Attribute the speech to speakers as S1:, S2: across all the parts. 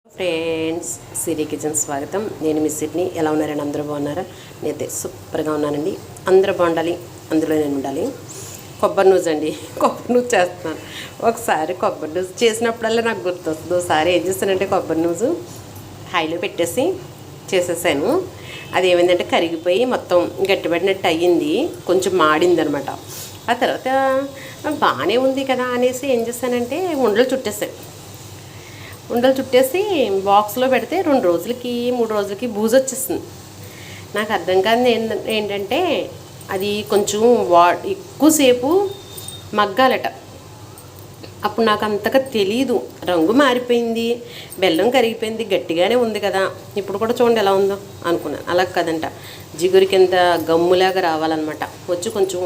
S1: Friends, సిరి kitchen స్వాగతం. నేను miss Sydney. ఎలా ఉన్నారండి? అందరూ బాగున్నారా? నేనైతే సూపర్గా ఉన్నానండి. అందరూ బాగుండాలి, అందులో నేను ఉండాలి. కొబ్బరి నూజ్ అండి, కొబ్బరి నూజ్ చేస్తున్నాను. ఒకసారి కొబ్బరి నూజ్ చేసినప్పుడల్లా నాకు గుర్తొస్తుంది. ఒకసారి ఏం చేస్తానంటే కొబ్బరి నూజు హైలో పెట్టేసి చేసేసాను. అది ఏమైందంటే కరిగిపోయి మొత్తం గట్టిపడినట్టు అయ్యింది, కొంచెం మాడింది అనమాట. ఆ తర్వాత బాగానే ఉంది కదా అనేసి ఏం చేస్తానంటే ఉండలు చుట్టేసి బాక్స్లో పెడితే 2 రోజులకి 3 రోజులకి బూజు వచ్చేస్తుంది. నాకు అర్థం కాదు ఏంటంటే అది కొంచెం ఎక్కువసేపు మగ్గాలట. అప్పుడు నాకు అంతగా తెలీదు. రంగు మారిపోయింది, బెల్లం కరిగిపోయింది, గట్టిగానే ఉంది కదా, ఇప్పుడు కూడా చూడండి ఎలా ఉందో అనుకున్నాను. అలా కదంట, జిగురు కింద గమ్ములాగా రావాలన్నమాట. వచ్చి కొంచెం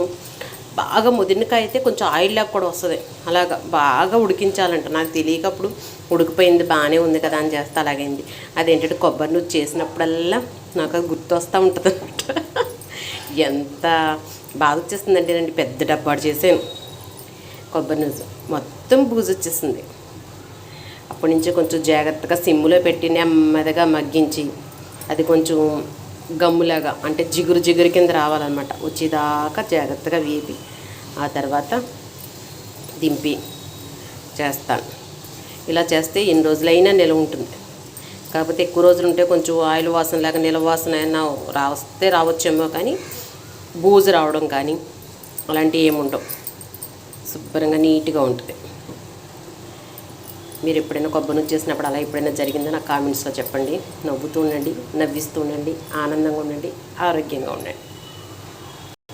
S1: బాగా ముదిరినకాయ అయితే కొంచెం ఆయిల్ లాగా కూడా వస్తుంది. అలాగా బాగా ఉడికించాలంట. నాకు తెలియకప్పుడు ఉడికిపోయింది, బాగానే ఉంది కదా అని చేస్తే అలాగైంది. అదేంటంటే కొబ్బరి నూనె చేసినప్పుడల్లా నాకు అది గుర్తు వస్తూ ఉంటుంది అనమాట. ఎంత బాధ వచ్చేస్తుందంటే రండి, పెద్ద డబ్బాడు చేసాను కొబ్బరి నూనె, మొత్తం బూజు వచ్చేసింది. అప్పటి నుంచి కొంచెం జాగ్రత్తగా సిమ్ములో పెట్టి నెమ్మదిగా మగ్గించి అది కొంచెం గమ్ములాగా అంటే జిగురు కింద రావాలన్నమాట. వచ్చేదాకా జాగ్రత్తగా వేపి ఆ తర్వాత దింపి చేస్తాను. ఇలా చేస్తే ఎన్ని రోజులైనా నిలవ ఉంటుంది. కాకపోతే ఎక్కువ రోజులు ఉంటే కొంచెం ఆయిల్ వాసన లాగా నిలవ వాసన అయినా రావచ్చేమో, కానీ బూజు రావడం కానీ అలాంటివి ఏముండవు. శుభ్రంగా నీట్గా ఉంటుంది. మీరు ఎప్పుడైనా కొబ్బరి నూనె చేసినప్పుడు అలా ఎప్పుడైనా జరిగిందో నాకు కామెంట్స్లో చెప్పండి. నవ్వుతూ ఉండండి, నవ్విస్తూ ఉండండి, ఆనందంగా ఉండండి, ఆరోగ్యంగా ఉండండి.